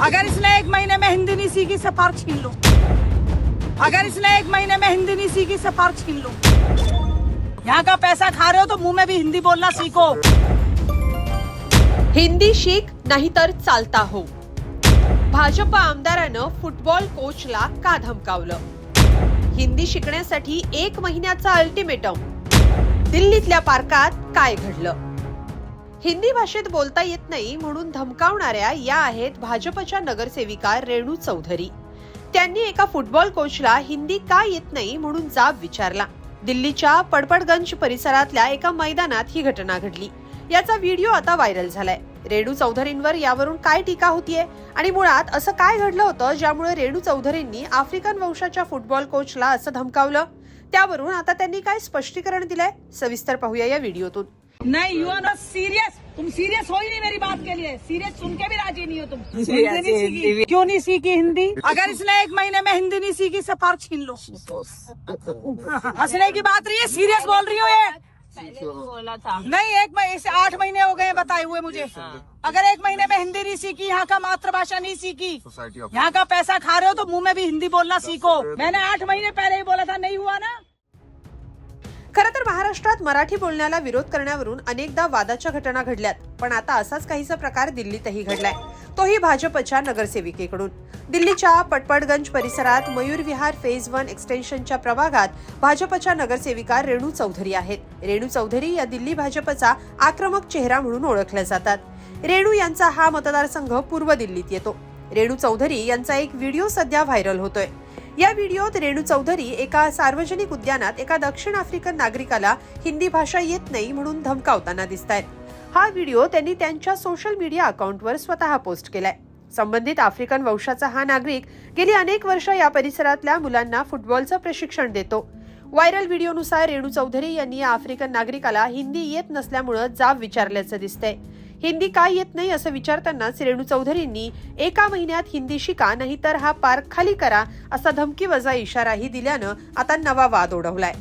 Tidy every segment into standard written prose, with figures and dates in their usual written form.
अगर इसने 1 महीने में हिंदी नहीं सीखी सफार छीन लो। अगर इसने 1 महीने में हिंदी नहीं सीखी सफार छीन लो। यहाँ का पैसा खा रहे हो तो मुंह में भी हिंदी बोलना सीखो। हिंदी शिक नाहीतर चालता हो। भाजपा आमदारानं फुटबॉल कोचला का धमकावलं? हिंदी शिकण्यासाठी 1 महिन्याचा अल्टिमेटम। दिल्लीतल्या पार्कात काय घडलं? हिंदी भाषेत बोलता येत नाही म्हणून धमकावणाऱ्या या आहेत भाजपच्या नगरसेविका रेणू चौधरी। त्यांनी एका फुटबॉल कोचला हिंदी का येत नाही म्हणून जाब विचारला। दिल्लीच्या पडपडगंज परिसरातल्या एका मैदानात ही घटना घडली। याचा व्हिडिओ आता व्हायरल झालाय। रेणू चौधरींवर यावरून काय टीका होतीये आणि मुळात असं काय घडलं होतं ज्यामुळे रेणू चौधरींनी आफ्रिकन वंशाच्या फुटबॉल कोचला असं धमकावलं? त्यावरून आता त्यांनी काय स्पष्टीकरण दिलंय सविस्तर पाहूया या व्हिडिओतून। नहीं, यू आर नॉट सीरियस। तुम सीरियस हो ही नहीं मेरी बात के लिए। सीरियस सुन के भी राजी नहीं हो तुम। क्यों नहीं सीखी हिंदी? अगर इसने 1 महीने में हिंदी नहीं सीखी सफार छीन लो। हंसने की बात रही है, सीरियस बोल रही हो ये? बोला था नहीं, 8 महीने हो गए बताए हुए मुझे। अगर 1 महीने में हिंदी नहीं सीखी, यहाँ का मातृभाषा नहीं सीखी, यहाँ का पैसा खा रहे हो तो मुंह में भी हिंदी बोलना सीखो। मैंने 8 महीने पहले ही बोला था, नहीं हुआ ना। खरं तर महाराष्ट्रात मराठी बोलण्याला विरोध करण्यावरून अनेकदा वादाच्या घटना घडल्यात, पण आता असाच काहीसा प्रकार दिल्लीतही घडलाय, तोही भाजपच्या नगरसेविकेकडून। दिल्लीच्या पटपडगंज परिसरात मयूर विहार फेज 1 एक्सटेन्शनच्या प्रभागात भाजपच्या नगरसेविका रेणू चौधरी आहेत। रेणू चौधरी या दिल्ली भाजपचा आक्रमक चेहरा म्हणून ओळखल्या जातात। रेणू यांचा हा मतदारसंघ पूर्व दिल्लीत येतो। रेणू चौधरी यांचा एक व्हिडिओ सध्या व्हायरल होतोय। या व्हिडिओत रेणू चौधरी एका सार्वजनिक उद्यानात एका दक्षिण आफ्रिकन नागरिकाला हिंदी भाषा येत नाही म्हणून धमकावताना दिसतायत। हा व्हिडिओ त्यांनी त्यांच्या सोशल मीडिया अकाउंटवर स्वतः पोस्ट केलाय। संबंधित आफ्रिकन वंशाचा हा नागरिक गेली अनेक वर्ष या परिसरातल्या मुलांना फुटबॉलचं प्रशिक्षण देतो। व्हायरल व्हिडिओनुसार रेणू चौधरी यांनी या आफ्रिकन नागरिकाला हिंदी येत नसल्यामुळे जाब विचारल्याचं दिसतंय। हिंदी का येत नाही असं विचारतानाच रेणू चौधरींनी 1 महिन्यात हिंदी शिका नाहीतर हा पार्क खाली करा असा धमकीवजा इशाराही दिल्यानं आता नवा वाद ओढवलाय।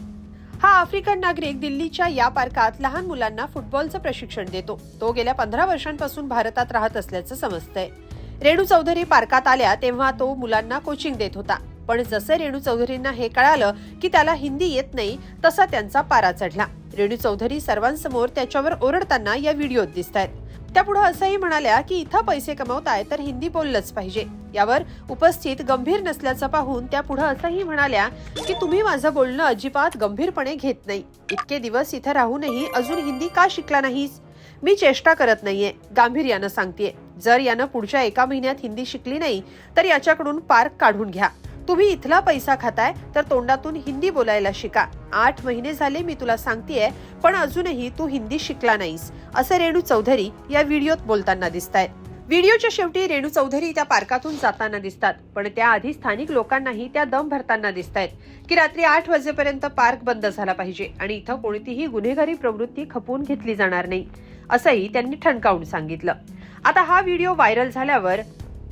हा आफ्रिकन नागरिक दिल्लीच्या या पार्कात लहान मुलांना फुटबॉलचं प्रशिक्षण देतो। तो गेल्या 15 वर्षांपासून भारतात राहत असल्याचं समजतंय। रेणू चौधरी पार्कात आल्या तेव्हा तो मुलांना कोचिंग देत होता, पण जसे रेणू चौधरींना हे कळालं की त्याला हिंदी येत नाही तसा त्यांचा पारा चढला। रेणू चौधरी सर्वांसमोर त्याच्यावर ओरडताना या व्हिडिओत दिसतायत। त्यापुढे असंही म्हणाल्या की इथं पैसे कमवताय तर हिंदी बोललंच पाहिजे। यावर उपस्थित गंभीर नसल्याचं पाहून त्या पुढे असंही म्हणाल्या की तुम्ही माझं बोलणं अजिबात गंभीरपणे घेत नाही। इतके दिवस इथं राहूनही अजून हिंदी का शिकला नाहीस? मी चेष्टा करत नाहीये, गांभीर्यानं सांगतेय। जर यानं पुढच्या 1 महिन्यात हिंदी शिकली नाही तर याच्याकडून पार्क काढून घ्या। तुम्ही इथला पैसा खाताय तर तोंडातून हिंदी बोलायला शिका। 8 महिने झाले मी तुला सांगतेय, पण अजूनही तू हिंदी शिकला नाहीस असं रेणू चौधरी या व्हिडिओत बोलताना दिसतायत। व्हिडिओच्या शेवटी रेणू चौधरी त्या पार्कातून जाताना दिसतात, पण त्याआधी स्थानिक लोकांनाही त्या दम भरताना दिसतायत की रात्री 8 वाजेपर्यंत पार्क बंद झाला पाहिजे आणि इथं कोणतीही गुन्हेगारी प्रवृत्ती खपवून घेतली जाणार नाही असंही त्यांनी ठणकावून सांगितलं। आता हा व्हिडिओ व्हायरल झाल्यावर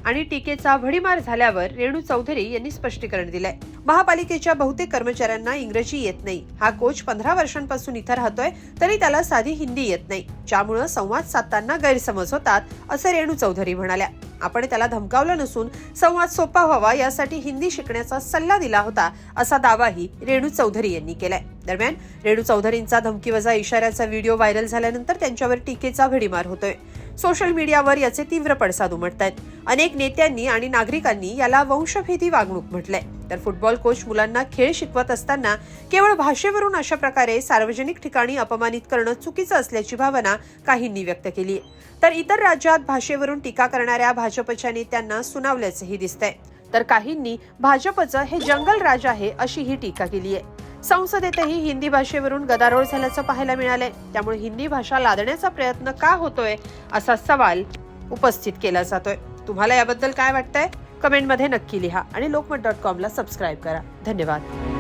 आणि टीकेचा भडीमार झाल्यावर रेणू चौधरी यांनी स्पष्टीकरण दिलंय। महापालिकेच्या बहुतेक कर्मचाऱ्यांना इंग्रजी येत नाही। हा कोच 15 वर्षांपासून इथं राहतोय तरी त्याला साधी हिंदी येत नाही, ज्यामुळे संवाद साधताना गैरसमज होतात असं रेणू चौधरी म्हणाल्या। आपण त्याला धमकावलं नसून संवाद सोपा व्हावा यासाठी हिंदी शिकण्याचा सल्ला दिला होता असा दावाही रेणू चौधरी यांनी केलाय। दरम्यान रेणू चौधरींचा धमकीवजा इशाऱ्याचा व्हिडिओ व्हायरल झाल्यानंतर त्यांच्यावर टीकेचा भडीमार होतोय। सोशल मीडियावर याचे तीव्र पडसाद उमटतायत। अनेक नेत्यांनी आणि नागरिकांनी याला वंशभेदी वागणूक म्हटलंय। तर फुटबॉल कोच मुलांना खेळ शिकवत असताना केवळ भाषेवरून अशा प्रकारे सार्वजनिक ठिकाणी अपमानित करणं चुकीचं असल्याची भावना काहींनी व्यक्त केली। तर इतर राज्यात भाषेवरून टीका करणाऱ्या भाजपच्या नेत्यांना सुनावल्याचंही दिसतंय। तर काहींनी भाजपचं हे जंगल राज आहे अशी ही टीका केली आहे। संसदेतही हिंदी भाषेवरून गदारोळ झाल्याचं पाहायला मिळालंय। त्यामुळे हिंदी भाषा लादण्याचा प्रयत्न का होतोय असा सवाल उपस्थित केला जातोय। तुम्हाला याबद्दल काय वाटतंय? कमेंटमध्ये नक्की लिहा आणि lokmat.com ला सबस्क्राईब करा। धन्यवाद।